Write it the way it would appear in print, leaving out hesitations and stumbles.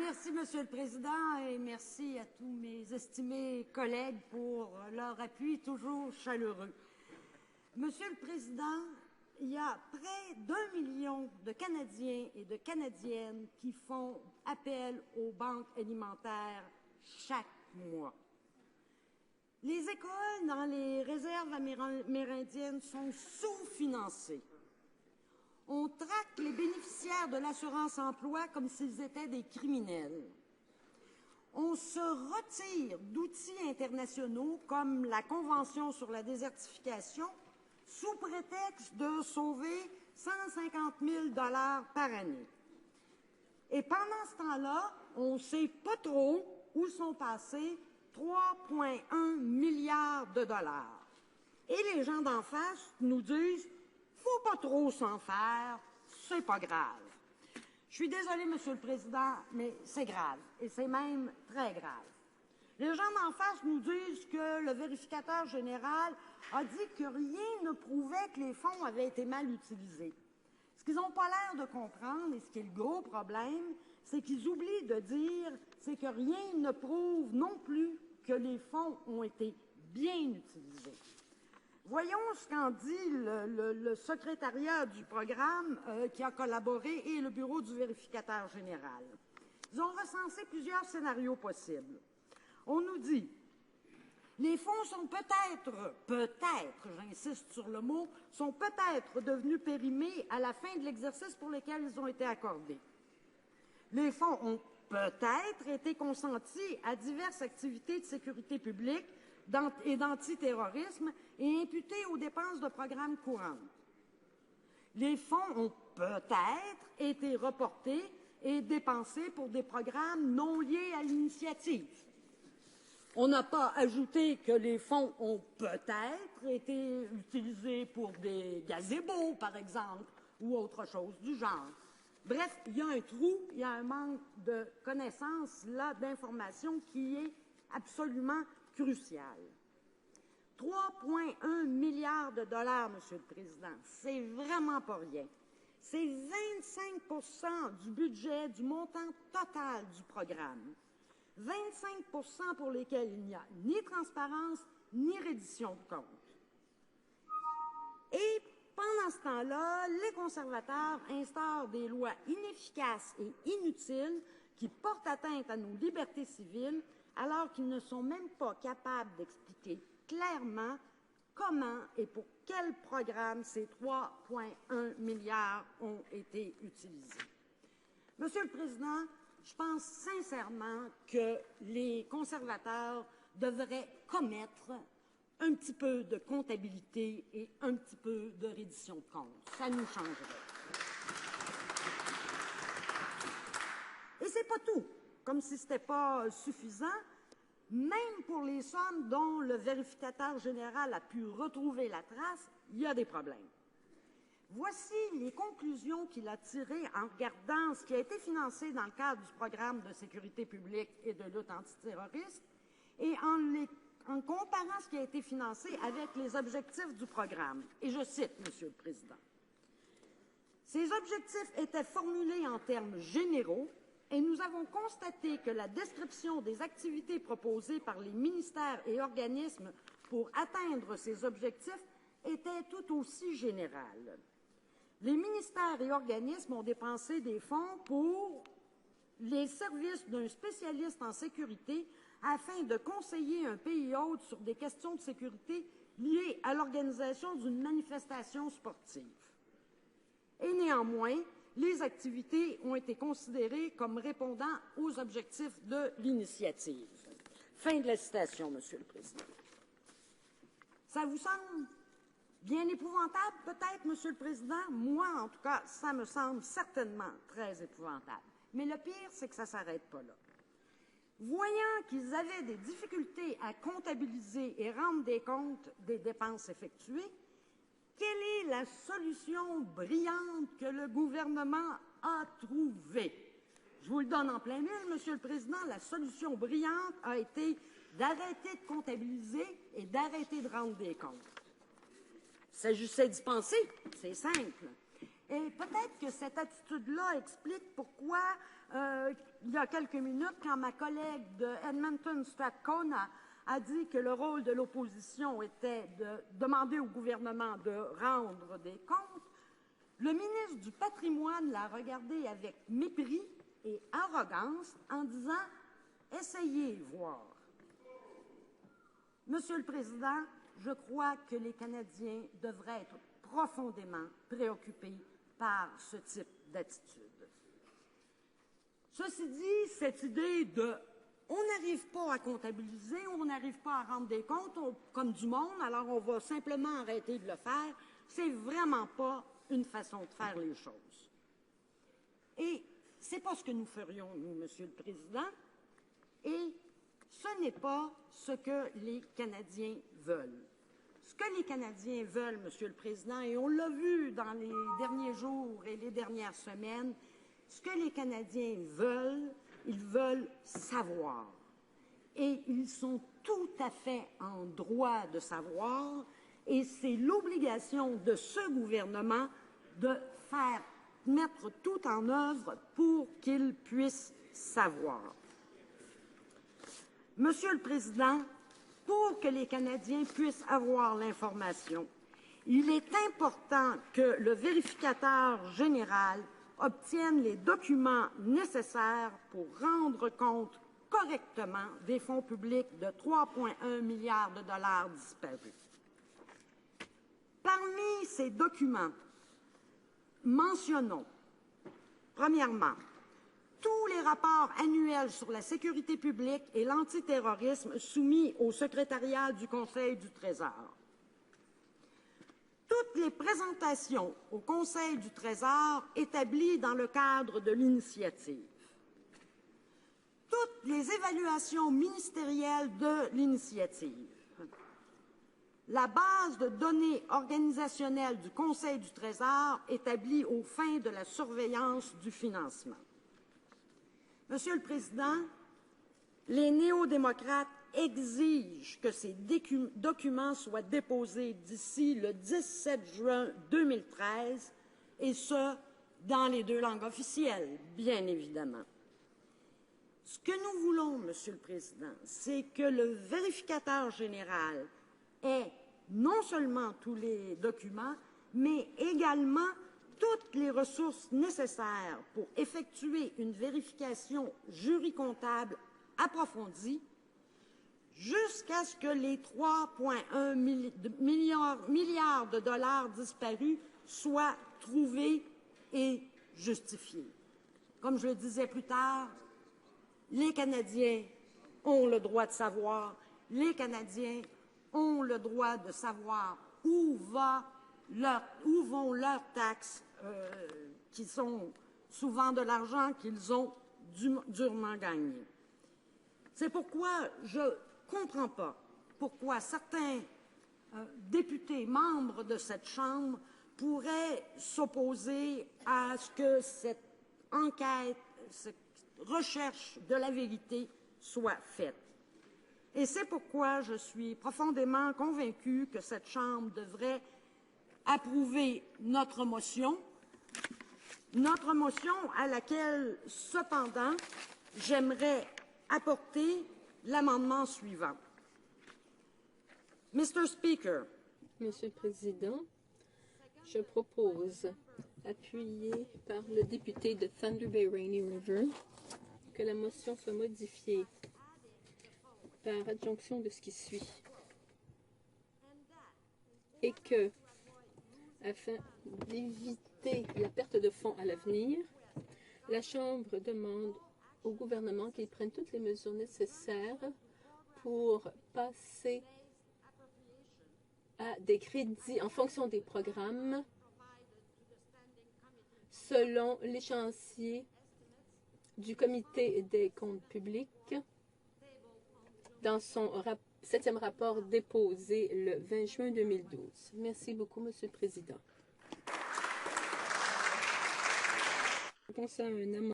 Merci, Monsieur le Président, et merci à tous mes estimés collègues pour leur appui toujours chaleureux. Monsieur le Président, il y a près d'1 million de Canadiens et de Canadiennes qui font appel aux banques alimentaires chaque mois. Les écoles dans les réserves amérindiennes sont sous-financées. On traque les bénéficiaires de l'assurance-emploi comme s'ils étaient des criminels. On se retire d'outils internationaux comme la Convention sur la désertification sous prétexte de sauver 150 000 $ par année. Et pendant ce temps-là, on ne sait pas trop où sont passés 3,1 milliards de dollars. Et les gens d'en face nous disent « faut pas trop s'en faire, c'est pas grave ». Je suis désolée, Monsieur le Président, mais c'est grave, et c'est même très grave. Les gens d'en face nous disent que le vérificateur général a dit que rien ne prouvait que les fonds avaient été mal utilisés. Ce qu'ils n'ont pas l'air de comprendre, et ce qui est le gros problème, c'est qu'ils oublient de dire, c'est que rien ne prouve non plus que les fonds ont été bien utilisés. Voyons ce qu'en dit le secrétariat du programme qui a collaboré et le bureau du vérificateur général. Ils ont recensé plusieurs scénarios possibles. On nous dit, les fonds sont peut-être, j'insiste sur le mot, sont peut-être devenus périmés à la fin de l'exercice pour lequel ils ont été accordés. Les fonds ont peut-être été consentis à diverses activités de sécurité publique et d'antiterrorisme et imputés aux dépenses de programmes courantes. Les fonds ont peut-être été reportés et dépensés pour des programmes non liés à l'initiative. On n'a pas ajouté que les fonds ont peut-être été utilisés pour des gazebos, par exemple, ou autre chose du genre. Bref, il y a un trou, il y a un manque de connaissances, là, d'informations qui est absolument crucial. 3,1 milliards de dollars, Monsieur le Président, c'est vraiment pas rien. C'est 25 % du budget, du montant total du programme. 25 % pour lesquels il n'y a ni transparence, ni reddition de comptes. Et pendant ce temps-là, les conservateurs instaurent des lois inefficaces et inutiles qui portent atteinte à nos libertés civiles, alors qu'ils ne sont même pas capables d'expliquer clairement comment et pour quel programme ces 3,1 milliards ont été utilisés. Monsieur le Président, je pense sincèrement que les conservateurs devraient commettre un petit peu de comptabilité et un petit peu de reddition de comptes. Ça nous changerait. Et c'est pas tout. Comme si ce n'était pas suffisant, même pour les sommes dont le vérificateur général a pu retrouver la trace, il y a des problèmes. Voici les conclusions qu'il a tirées en regardant ce qui a été financé dans le cadre du programme de sécurité publique et de lutte antiterroriste et en comparant ce qui a été financé avec les objectifs du programme. Et je cite, Monsieur le Président. Ces objectifs étaient formulés en termes généraux et nous avons constaté que la description des activités proposées par les ministères et organismes pour atteindre ces objectifs était tout aussi générale. Les ministères et organismes ont dépensé des fonds pour les services d'un spécialiste en sécurité afin de conseiller un pays hôte sur des questions de sécurité liées à l'organisation d'une manifestation sportive. Et néanmoins, les activités ont été considérées comme répondant aux objectifs de l'initiative. Fin de la citation, Monsieur le Président. Ça vous semble bien épouvantable, peut-être, Monsieur le Président? Moi, en tout cas, ça me semble certainement très épouvantable. Mais le pire, c'est que ça ne s'arrête pas là. Voyant qu'ils avaient des difficultés à comptabiliser et rendre des comptes des dépenses effectuées, quelle est la solution brillante que le gouvernement a trouvée? Je vous le donne en plein mille, Monsieur le Président. La solution brillante a été d'arrêter de comptabiliser et d'arrêter de rendre des comptes. Il s'agissait d'y penser, c'est simple. Et peut-être que cette attitude-là explique pourquoi, il y a quelques minutes, quand ma collègue de Edmonton Strathcona a dit que le rôle de l'opposition était de demander au gouvernement de rendre des comptes, le ministre du Patrimoine l'a regardé avec mépris et arrogance en disant « Essayez voir ». Monsieur le Président, je crois que les Canadiens devraient être profondément préoccupés par ce type d'attitude. Ceci dit, cette idée de « on n'arrive pas à comptabiliser, on n'arrive pas à rendre des comptes comme du monde, alors on va simplement arrêter de le faire », c'est vraiment pas une façon de faire les choses. Et c'est pas ce que nous ferions, nous, Monsieur le Président, et ce n'est pas ce que les Canadiens veulent. Ce que les Canadiens veulent, Monsieur le Président, et on l'a vu dans les derniers jours et les dernières semaines, ce que les Canadiens veulent, ils veulent savoir. Et ils sont tout à fait en droit de savoir, et c'est l'obligation de ce gouvernement de mettre tout en œuvre pour qu'ils puissent savoir. Monsieur le Président, pour que les Canadiens puissent avoir l'information, il est important que le vérificateur général obtienne les documents nécessaires pour rendre compte correctement des fonds publics de 3,1 milliards de dollars disparus. Parmi ces documents, mentionnons, premièrement, tous les rapports annuels sur la sécurité publique et l'antiterrorisme soumis au secrétariat du Conseil du Trésor. Toutes les présentations au Conseil du Trésor établies dans le cadre de l'initiative. Toutes les évaluations ministérielles de l'initiative. La base de données organisationnelle du Conseil du Trésor établie aux fins de la surveillance du financement. Monsieur le Président, les néo-démocrates exigent que ces documents soient déposés d'ici le 17 juin 2013, et ce, dans les 2 langues officielles, bien évidemment. Ce que nous voulons, Monsieur le Président, c'est que le vérificateur général ait non seulement tous les documents, mais également toutes les ressources nécessaires pour effectuer une vérification juricomptable approfondie jusqu'à ce que les 3,1 milliards de dollars disparus soient trouvés et justifiés. Comme je le disais plus tard, les Canadiens ont le droit de savoir, les Canadiens ont le droit de savoir où vont leurs taxes, qui sont souvent de l'argent qu'ils ont durement gagné. C'est pourquoi je ne comprends pas pourquoi certains députés membres de cette Chambre pourraient s'opposer à ce que cette enquête, cette recherche de la vérité soit faite. Et c'est pourquoi je suis profondément convaincue que cette Chambre devrait approuver notre motion à laquelle, cependant, j'aimerais apporter l'amendement suivant. Mr. Speaker. Monsieur le Président, je propose, appuyé par le député de Thunder Bay Rainy River, que la motion soit modifiée par adjonction de ce qui suit et que, afin d'éviter la perte de fonds à l'avenir, la Chambre demande au gouvernement qu'il prenne toutes les mesures nécessaires pour passer à des crédits en fonction des programmes selon l'échéancier du Comité des comptes publics dans son 7e rapport déposé le 20 juin 2012. Merci beaucoup, Monsieur le Président.